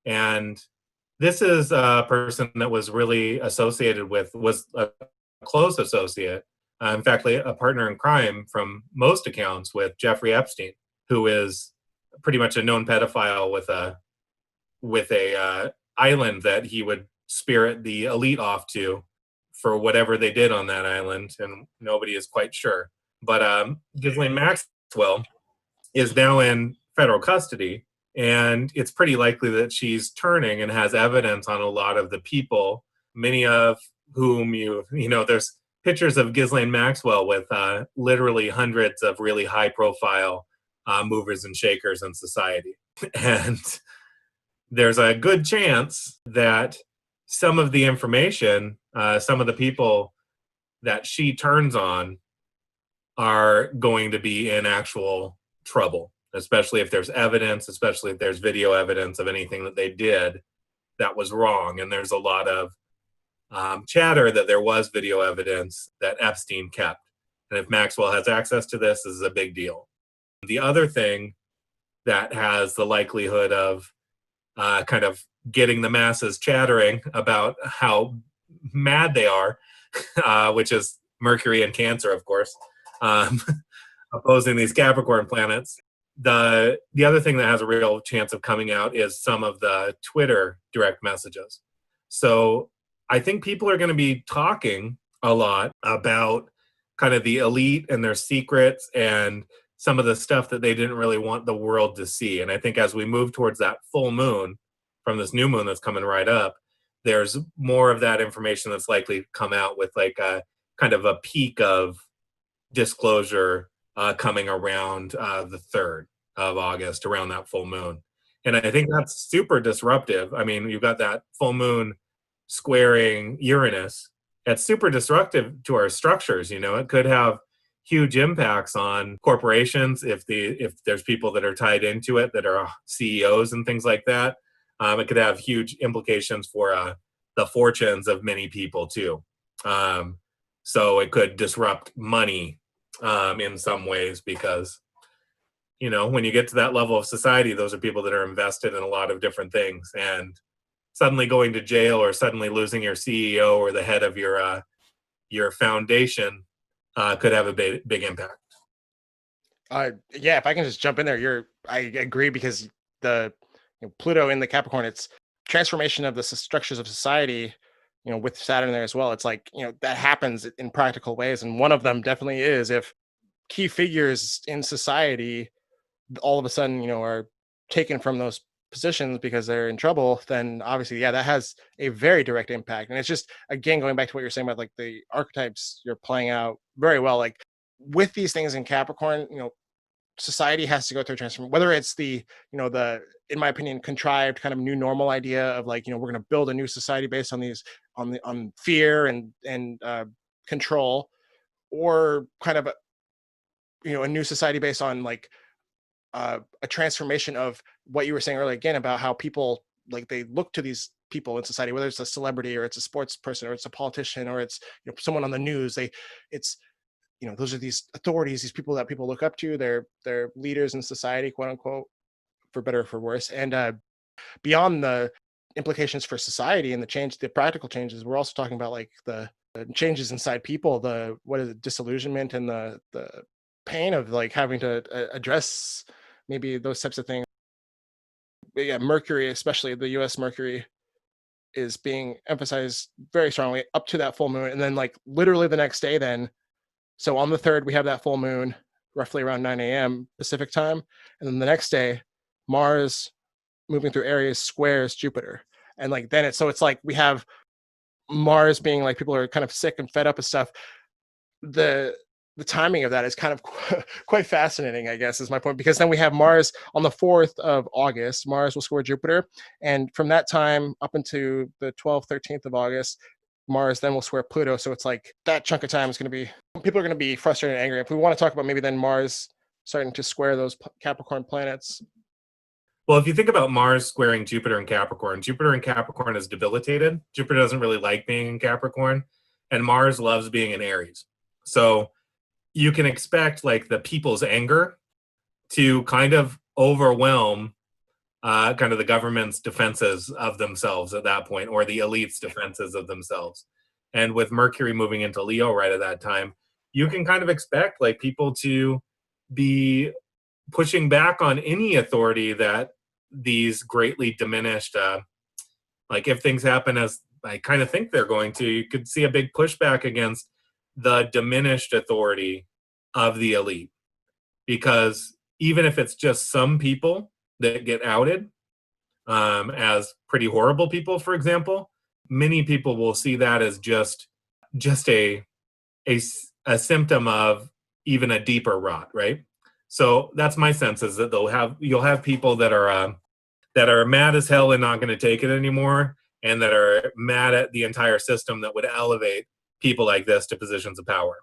and this is a person that was really was a close associate, in fact, a partner in crime from most accounts with Jeffrey Epstein, who is pretty much a known pedophile with a island that he would spirit the elite off to for whatever they did on that island, and nobody is quite sure. But Ghislaine Maxwell is now in federal custody, and it's pretty likely that she's turning and has evidence on a lot of the people, many of whom there's pictures of Ghislaine Maxwell with literally hundreds of really high-profile movers and shakers in society. And there's a good chance that some of the information, some of the people that she turns on are going to be in actual trouble, especially if there's evidence, especially if there's video evidence of anything that they did that was wrong. And there's a lot of chatter that there was video evidence that Epstein kept. And if Maxwell has access to this is a big deal. The other thing that has the likelihood of kind of getting the masses chattering about how mad they are, which is Mercury and Cancer, of course, opposing these Capricorn planets. The other thing that has a real chance of coming out is some of the Twitter direct messages. So I think people are going to be talking a lot about kind of the elite and their secrets and some of the stuff that they didn't really want the world to see. And I think as we move towards that full moon from this new moon that's coming right up, there's more of that information that's likely to come out with like a kind of a peak of disclosure coming around the 3rd of August, around that full moon. And I think that's super disruptive. I mean, you've got that full moon squaring Uranus. It's super disruptive to our structures. It could have huge impacts on corporations if there's people that are tied into it that are CEOs and things like that. It could have huge implications for the fortunes of many people too. So it could disrupt money in some ways because, when you get to that level of society, those are people that are invested in a lot of different things, and suddenly going to jail or suddenly losing your CEO or the head of your foundation could have a big impact. Yeah, if I can just jump in there, I agree, because the Pluto in the Capricorn, it's transformation of the structures of society, with Saturn there as well. It's like, that happens in practical ways. And one of them definitely is if key figures in society all of a sudden, are taken from those positions because they're in trouble, then obviously, yeah, that has a very direct impact. And it's just, again, going back to what you're saying about like the archetypes you're playing out very well, like with these things in Capricorn, society has to go through a transformation, whether it's the in my opinion contrived kind of new normal idea of like, we're going to build a new society based on these on fear and control, or kind of a new society based on like a transformation of what you were saying earlier, again, about how people like they look to these people in society, whether it's a celebrity or it's a sports person or it's a politician or it's someone on the news. It's those are these authorities, these people that people look up to. They're leaders in society, quote unquote, for better or for worse. And beyond the implications for society and the practical changes, we're also talking about like the changes inside people, disillusionment and the pain of like having to address maybe those types of things. But yeah, Mercury, especially the US Mercury, is being emphasized very strongly up to that full moon. And then like literally the next day then, so on the 3rd, we have that full moon roughly around 9 a.m. Pacific time. And then the next day, Mars moving through Aries squares Jupiter. And like then it's like we have Mars being like, people are kind of sick and fed up with stuff. The timing of that is kind of quite fascinating, I guess, is my point, because then we have Mars on the 4th of August. Mars will square Jupiter. And from that time up into the 12th, 13th of August, Mars then will square Pluto. So it's like that chunk of time is going to be, people are going to be frustrated and angry. If we want to talk about maybe then Mars starting to square those Capricorn planets. Well, if you think about Mars squaring Jupiter in Capricorn is debilitated. Jupiter doesn't really like being in Capricorn, and Mars loves being in Aries. So you can expect like the people's anger to kind of overwhelm kind of the government's defenses of themselves at that point, or the elite's defenses of themselves. And with Mercury moving into Leo right at that time, you can kind of expect like people to be pushing back on any authority that these greatly diminished, like if things happen as I kind of think they're going to, you could see a big pushback against the diminished authority of the elite. Because even if it's just some people that get outed as pretty horrible people, for example, many people will see that as just a symptom of even a deeper rot, right? So that's my sense, is that you'll have people that are mad as hell and not going to take it anymore, and that are mad at the entire system that would elevate people like this to positions of power,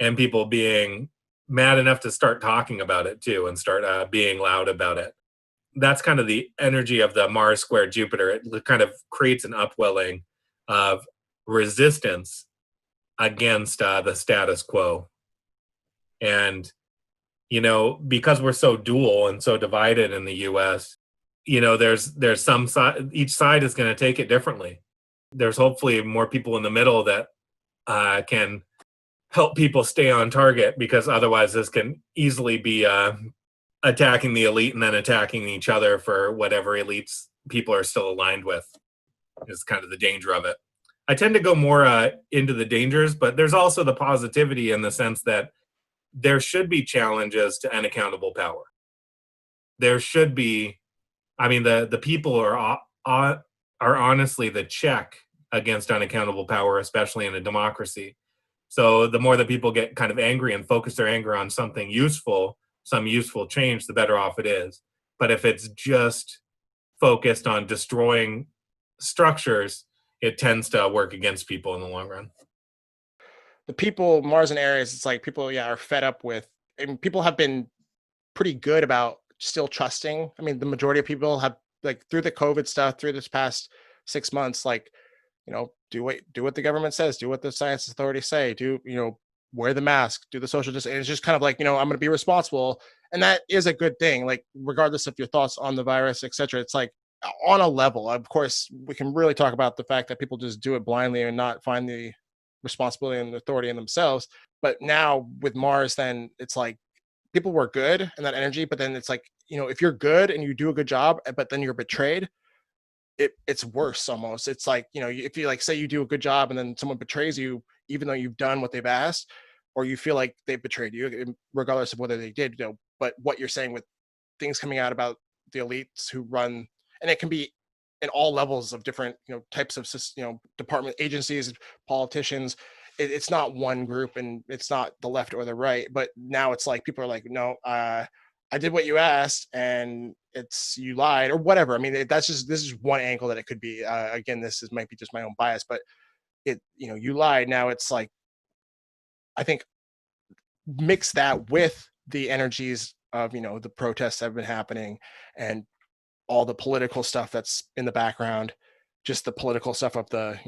and people being mad enough to start talking about it too and start being loud about it. That's kind of the energy of the Mars square Jupiter. It kind of creates an upwelling of resistance against the status quo. And, because we're so dual and so divided in the US, there's some side, each side is going to take it differently. There's hopefully more people in the middle that can help people stay on target, because otherwise this can easily be attacking the elite and then attacking each other for whatever elites people are still aligned with, is kind of the danger of it. I tend to go more into the dangers, but there's also the positivity in the sense that there should be challenges to unaccountable power. There should be, the people are honestly the check against unaccountable power, especially in a democracy. So the more that people get kind of angry and focus their anger on something useful, some useful change, the better off it is. But if it's just focused on destroying structures, it tends to work against people in the long run. The people, Mars and Aries, it's like people, are fed up with, and people have been pretty good about still trusting. The majority of people have, like, through the COVID stuff, through this past 6 months, like, do what the government says, do what the science authorities say, wear the mask, do the social distance. And it's just kind of like, I'm going to be responsible. And that is a good thing, like, regardless of your thoughts on the virus, etc. It's like, on a level, of course, we can really talk about the fact that people just do it blindly and not find the responsibility and authority in themselves. But now with Mars, then it's like people were good and that energy, but then it's like, if you're good and you do a good job, but then you're betrayed, it's worse almost. It's like, if you, like, say you do a good job and then someone betrays you, even though you've done what they've asked, or you feel like they betrayed you, regardless of whether they did, but what you're saying with things coming out about the elites who run, and it can be in all levels of different, types of, department agencies, politicians. It's not one group, and it's not the left or the right, but now it's like people are like, no, I did what you asked, and it's, you lied or whatever. This is one angle that it could be. Again, might be just my own bias, but you lied. Now it's like, I think, mix that with the energies of, the protests that have been happening and all the political stuff that's in the background, just the political stuff of the,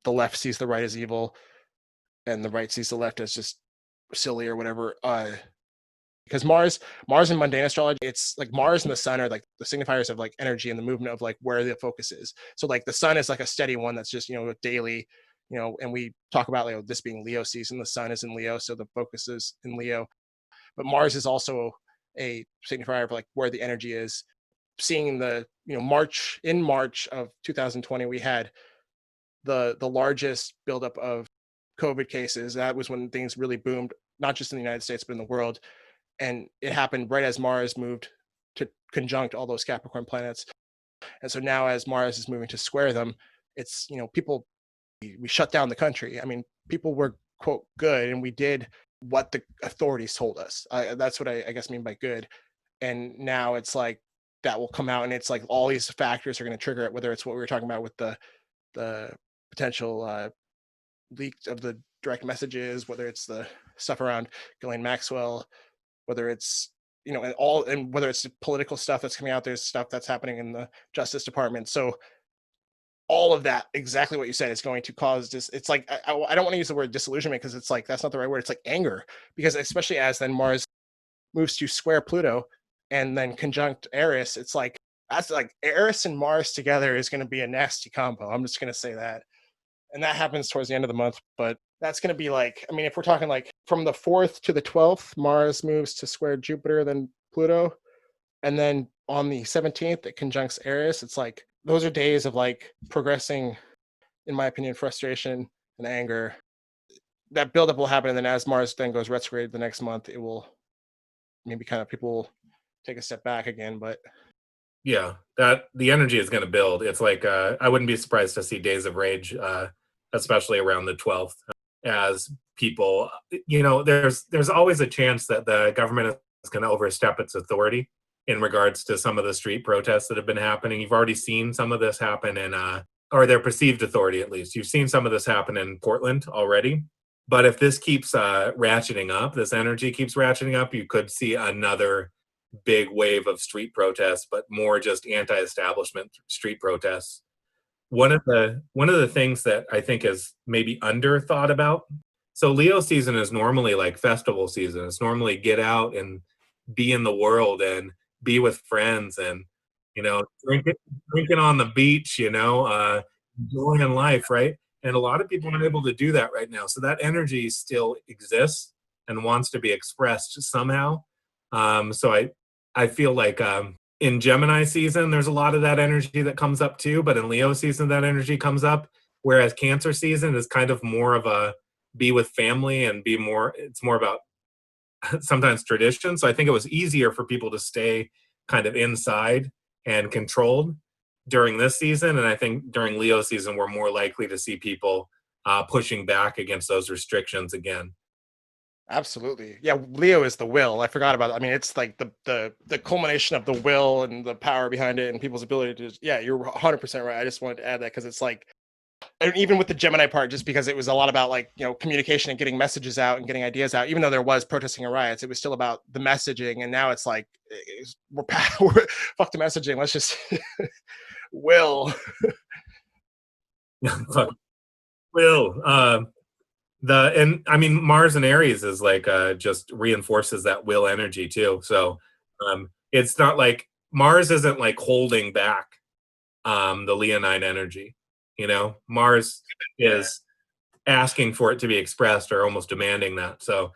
the left sees the right as evil and the right sees the left as just silly or whatever. Because Mars in mundane astrology, it's like Mars and the sun are like the signifiers of, like, energy and the movement of, like, where the focus is. So, like, the sun is like a steady one that's just, daily, and we talk about, this being Leo season, the sun is in Leo, so the focus is in Leo. But Mars is also a signifier of, like, where the energy is. Seeing the, March of 2020, we had the largest buildup of COVID cases. That was when things really boomed, not just in the United States, but in the world. And it happened right as Mars moved to conjunct all those Capricorn planets. And so now, as Mars is moving to square them, it's, people, we shut down the country. People were, quote, good, and we did what the authorities told us. That's what I guess mean by good. And now it's like that will come out, and it's like all these factors are going to trigger it, whether it's what we were talking about with the potential leak of the direct messages, whether it's the stuff around Ghislaine Maxwell, whether it's, and whether it's the political stuff that's coming out, there's stuff that's happening in the Justice Department. So all of that, exactly what you said, is going to cause this. It's like, I don't want to use the word disillusionment, because it's like, that's not the right word. It's like anger, because especially as then Mars moves to square Pluto and then conjunct Eris, it's like, that's like Eris and Mars together is going to be a nasty combo. I'm just going to say that. And that happens towards the end of the month, but that's going to be like, if we're talking like from the 4th to the 12th, Mars moves to square Jupiter, then Pluto. And then on the 17th, it conjuncts Eris. It's like, those are days of, like, progressing, in my opinion, frustration and anger. That buildup will happen. And then as Mars then goes retrograde the next month, it will maybe kind of, people will take a step back again, but Yeah, that the energy is going to build. It's like I wouldn't be surprised to see days of rage, especially around the 12th, as people, there's always a chance that the government is going to overstep its authority in regards to some of the street protests that have been happening. You've already seen some of this happen in or their perceived authority at least. You've seen some of this happen in Portland already. But if this keeps ratcheting up, this energy keeps ratcheting up, you could see another big wave of street protests, but more just anti-establishment street protests. One of the things that I think is maybe under thought about. So Leo season is normally like festival season. It's normally get out and be in the world and be with friends and drinking on the beach, enjoying life, right? And a lot of people aren't able to do that right now. So that energy still exists and wants to be expressed somehow. So I feel like in Gemini season, there's a lot of that energy that comes up too. But in Leo season, that energy comes up. Whereas Cancer season is kind of more of a be with family and be more. It's more about sometimes tradition. So I think it was easier for people to stay kind of inside and controlled during this season. And I think during Leo season, we're more likely to see people pushing back against those restrictions again. Absolutely. Yeah, Leo is the will. I forgot about it. I mean, it's like the culmination of the will and the power behind it and people's ability to yeah, you're 100% right. I just wanted to add that because it's like and even with the Gemini part, just because it was a lot about like, communication and getting messages out and getting ideas out, even though there was protesting and riots, it was still about the messaging. And now it's like we're fuck the messaging. Let's just will. Will and I mean Mars and Aries is like just reinforces that will energy too. So it's not like Mars isn't like holding back the Leonine energy. Mars is asking for it to be expressed or almost demanding that. So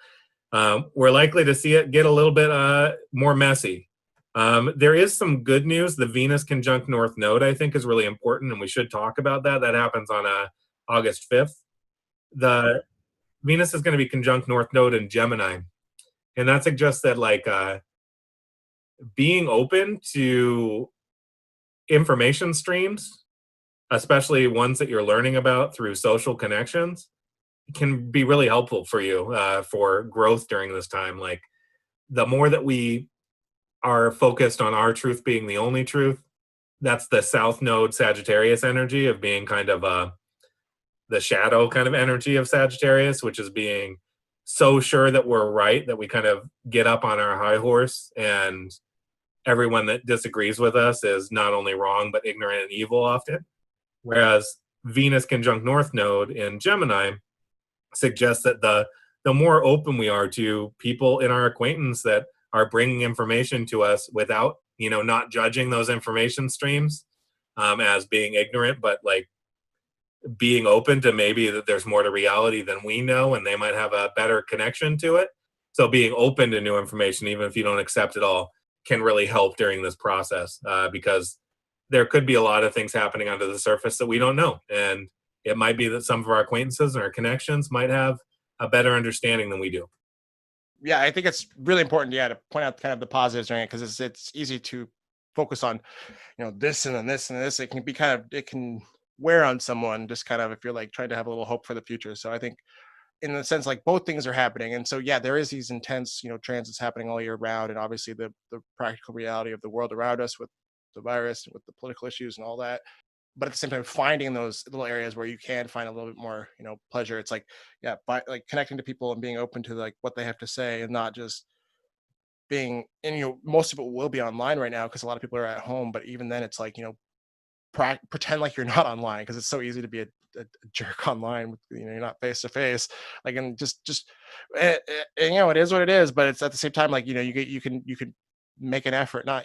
we're likely to see it get a little bit more messy. There is some good news. The Venus conjunct North Node, I think, is really important, and we should talk about that. That happens on August 5th. The Venus is going to be conjunct North Node in Gemini, and that suggests that like being open to information streams, especially ones that you're learning about through social connections, can be really helpful for you for growth during this time. Like the more that we are focused on our truth being the only truth, that's the South Node Sagittarius energy of being kind of the shadow kind of energy of Sagittarius, which is being so sure that we're right that we kind of get up on our high horse and everyone that disagrees with us is not only wrong but ignorant and evil often. Whereas Venus conjunct North Node in Gemini suggests that the more open we are to people in our acquaintance that are bringing information to us without not judging those information streams as being ignorant, but like being open to maybe that there's more to reality than we know and they might have a better connection to it. So being open to new information, even if you don't accept it all, can really help during this process because there could be a lot of things happening under the surface that we don't know. And it might be that some of our acquaintances and our connections might have a better understanding than we do. Yeah, I think it's really important, yeah, to point out kind of the positives during it because it's easy to focus on, this and then this and this. It can be kind of it can wear on someone just kind of if you're like trying to have a little hope for the future. So I think in the sense like both things are happening. And so yeah, there is these intense, transits happening all year round. And obviously the practical reality of the world around us with the virus and with the political issues and all that. But at the same time, finding those little areas where you can find a little bit more, pleasure. It's like, yeah, by like connecting to people and being open to like what they have to say and not just being and most of it will be online right now because a lot of people are at home. But even then it's like, pretend like you're not online because it's so easy to be a jerk online with you're not face to face like and just and, it is what it is but it's at the same time like you can make an effort not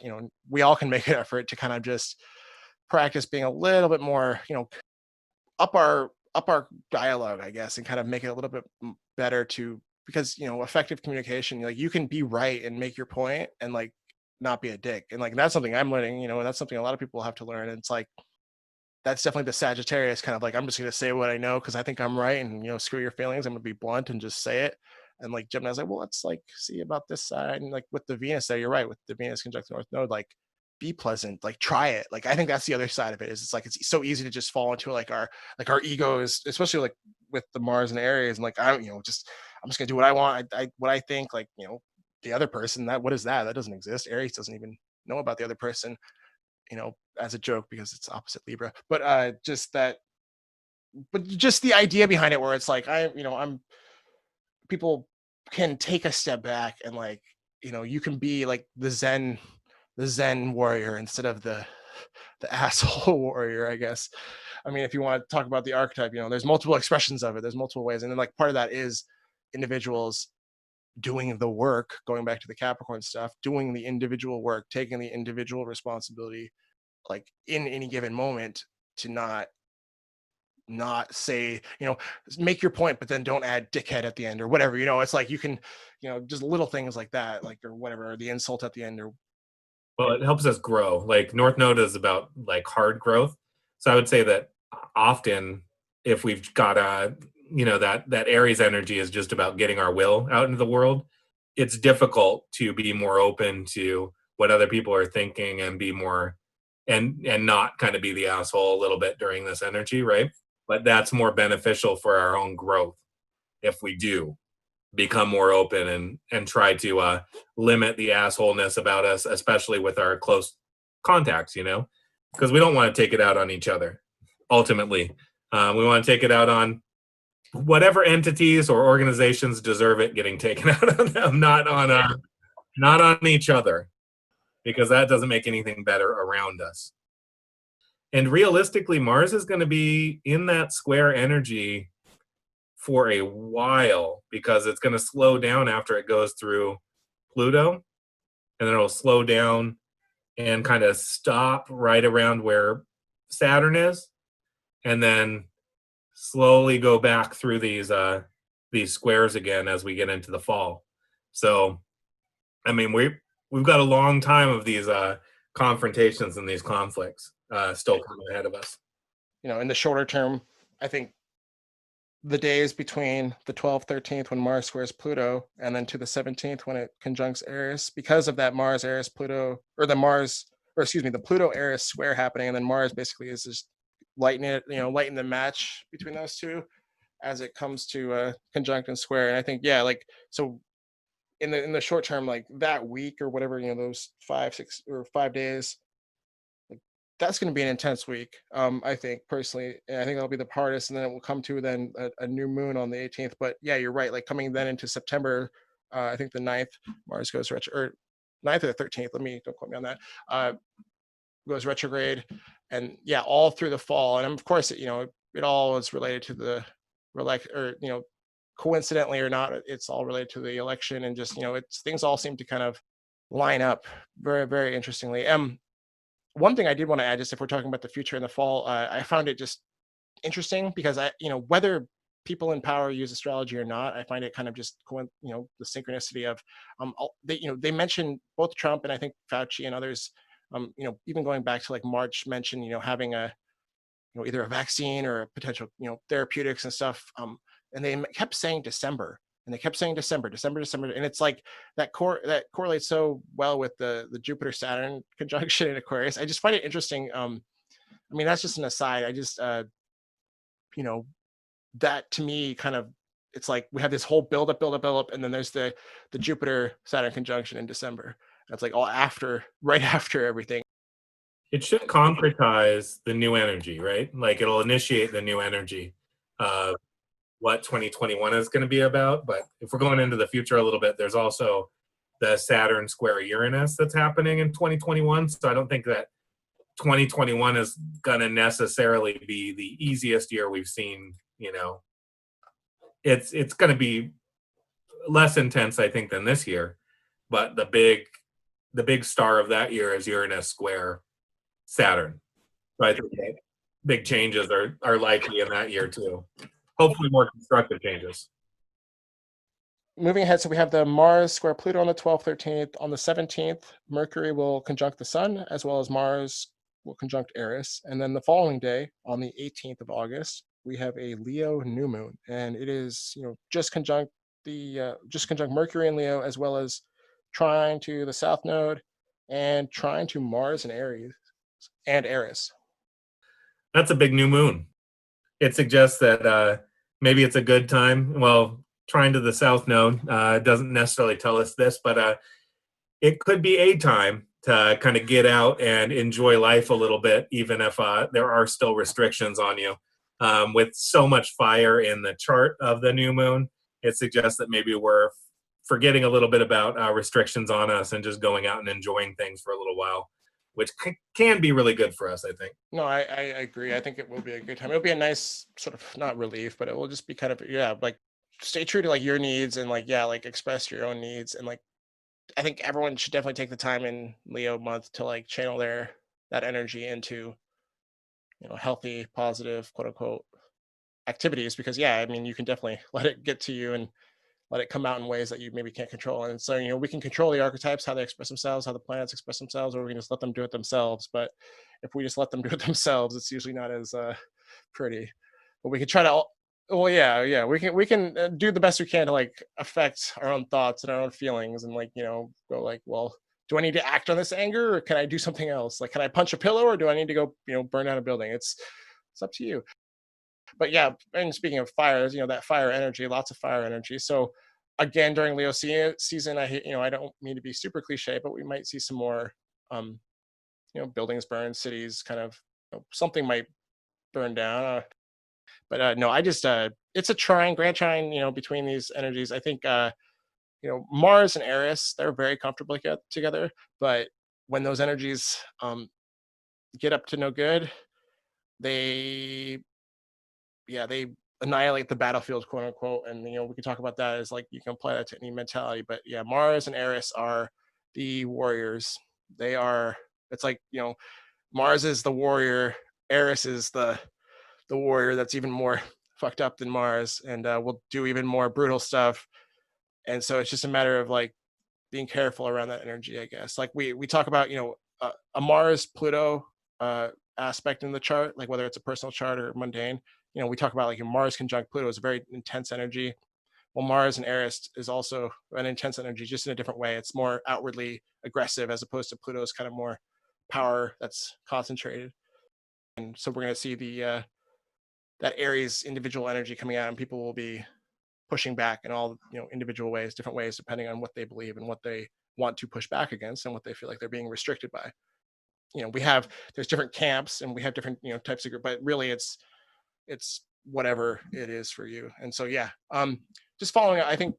we all can make an effort to kind of just practice being a little bit more up our dialogue I guess and kind of make it a little bit better to because effective communication like you can be right and make your point and like not be a dick and like that's something I'm learning and that's something a lot of people have to learn and it's like that's definitely the Sagittarius kind of like I'm just gonna say what I know because I think I'm right, and screw your feelings. I'm gonna be blunt and just say it. And like Gemini's like, well, let's like see about this side, and like with the Venus there, you're right with the Venus conjunct North Node, like be pleasant, like try it. Like I think that's the other side of it is it's like it's so easy to just fall into like our egos, especially like with the Mars and Aries, and like I don't just I'm just gonna do what I want, I what I think, like the other person that what is that? That doesn't exist. Aries doesn't even know about the other person, as a joke because it's opposite Libra, but just that, but just the idea behind it, where it's like I'm people can take a step back and like you can be like the Zen warrior instead of the asshole warrior, I guess. I mean, if you want to talk about the archetype, there's multiple expressions of it. There's multiple ways, and then like part of that is individuals doing the work, going back to the Capricorn stuff, doing the individual work, taking the individual responsibility, like in any given moment, to not say, make your point, but then don't add dickhead at the end or whatever. It's like you can, just little things like that, like, or whatever, or the insult at the end, or Well, it helps us grow. Like North Node is about like hard growth. So I would say that often if we've got that Aries energy is just about getting our will out into the world, it's difficult to be more open to what other people are thinking and be more and not kind of be the asshole a little bit during this energy, right? But that's more beneficial for our own growth if we do become more open and try to limit the assholeness about us, especially with our close contacts, because we don't want to take it out on each other. Ultimately, we want to take it out on whatever entities or organizations deserve it getting taken out on them, not on each other, because that doesn't make anything better around us. And realistically, Mars is going to be in that square energy for a while, because it's going to slow down after it goes through Pluto, and then it'll slow down and kind of stop right around where Saturn is, and then slowly go back through these squares again as we get into the fall. So, I mean, we've got a long time of these confrontations and these conflicts still coming ahead of us. In the shorter term, I think the days between the 12th, 13th, when Mars squares Pluto, and then to the 17th when it conjuncts Eris, because of that Mars Eris Pluto, or the Pluto Eris square happening, and then Mars basically is just lighten the match between those two as it comes to conjunct and square. And I think, yeah, like, so in the short term, like that week or whatever, those 5 days, that's going to be an intense week. I think personally, and I think that'll be the hardest, and then it will come to then a new moon on the 18th. But yeah, you're right. Like coming then into September, I think the 9th, Mars goes retro, or 9th or the 13th. Don't quote me on that. Goes retrograde, and yeah, all through the fall. And of course, it all is related to the coincidentally or not, it's all related to the election, and just it's things all seem to kind of line up very, very interestingly. One thing I did want to add, just if we're talking about the future in the fall, I found it just interesting because whether people in power use astrology or not, I find it kind of just the synchronicity of they mention both Trump and I think Fauci and others, even going back to like March, mention having a either a vaccine or a potential therapeutics and stuff, and they kept saying December. And they kept saying December, and it's like that correlates so well with the Jupiter Saturn conjunction in Aquarius. I just find it interesting. I mean, that's just an aside. I just that to me kind of, it's like we have this whole build up, and then there's the Jupiter Saturn conjunction in December. That's like right after everything. It should concretize the new energy, right? Like it'll initiate the new energy. What 2021 is going to be about. But if we're going into the future a little bit, there's also the Saturn square Uranus that's happening in 2021. So I don't think that 2021 is going to necessarily be the easiest year we've seen. It's going to be less intense, I think, than this year. But the big star of that year is Uranus square Saturn. So I think that big changes are likely in that year too. Hopefully more constructive changes. Moving ahead, so we have the Mars square Pluto on the 12th, 13th. On the 17th, Mercury will conjunct the Sun, as well as Mars will conjunct Eris. And then the following day, on the 18th of August, we have a Leo new moon, and it is just conjunct Mercury in Leo, as well as trine to the South Node and trine to Mars and Aries and Eris. That's a big new moon. It suggests that maybe it's a good time. Well, trine to the South Node doesn't necessarily tell us this, but it could be a time to kind of get out and enjoy life a little bit, even if there are still restrictions on you. With so much fire in the chart of the new moon, it suggests that maybe we're forgetting a little bit about restrictions on us and just going out and enjoying things for a little while, which can be really good for us, I think. No, I agree. I think it will be a good time. It'll be a nice sort of, not relief, but it will just be kind of, yeah, like stay true to like your needs and like, yeah, like express your own needs. And like, I think everyone should definitely take the time in Leo month to like channel that energy into, healthy, positive, quote unquote, activities, because yeah, I mean, you can definitely let it get to you and let it come out in ways that you maybe can't control. And so, we can control the archetypes, how they express themselves, how the planets express themselves, or we can just let them do it themselves. But if we just let them do it themselves, it's usually not as pretty. But we can try to, well, yeah, we can do the best we can to like affect our own thoughts and our own feelings, and like, go like, well, do I need to act on this anger, or can I do something else? Like, can I punch a pillow, or do I need to go, burn down a building? It's up to you. But yeah, and speaking of fires, that fire energy, lots of fire energy. So again, during Leo season, I don't mean to be super cliche, but we might see some more, um, buildings burn, cities kind of, something might burn down. But no, I just, it's a grand trine, between these energies. I think, Mars and Eris, they're very comfortable together. But when those energies get up to no good, they they annihilate the battlefield, quote unquote. And we can talk about that as like, you can apply that to any mentality. But yeah, Mars and Eris are the warriors. They are, it's like, Mars is the warrior, Eris is the warrior that's even more fucked up than Mars, and will do even more brutal stuff. And so it's just a matter of like being careful around that energy, I guess. Like we talk about, a Mars Pluto aspect in the chart, like whether it's a personal chart or mundane. We talk about like Mars conjunct Pluto is a very intense energy. Well, Mars and Eris is also an intense energy, just in a different way. It's more outwardly aggressive, as opposed to Pluto's kind of more power that's concentrated. And so we're going to see the that Aries individual energy coming out, and people will be pushing back in all, individual ways, different ways, depending on what they believe and what they want to push back against, and what they feel like they're being restricted by. There's different camps, and we have different, types of group, but really it's whatever it is for you. And so yeah, just following, I think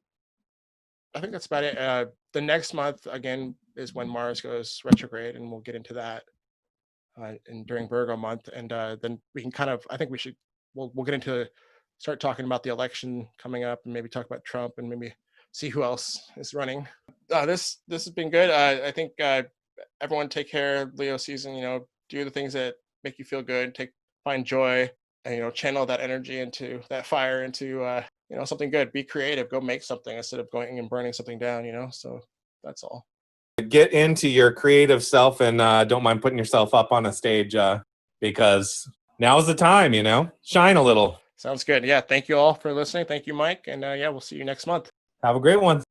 that's about it. The next month again is when Mars goes retrograde, and we'll get into that and during Virgo month. And then we can kind of, I think we'll get into, start talking about the election coming up, and maybe talk about Trump, and maybe see who else is running. This has been good. I think everyone take care, Leo season. Do the things that make you feel good. Find joy, and channel that energy into that fire into something good. Be creative. Go make something instead of going and burning something down. So that's all. Get into your creative self, and don't mind putting yourself up on a stage, because now's the time. Shine a little. Sounds good. Yeah. Thank you all for listening. Thank you, Mike. And yeah, we'll see you next month. Have a great one.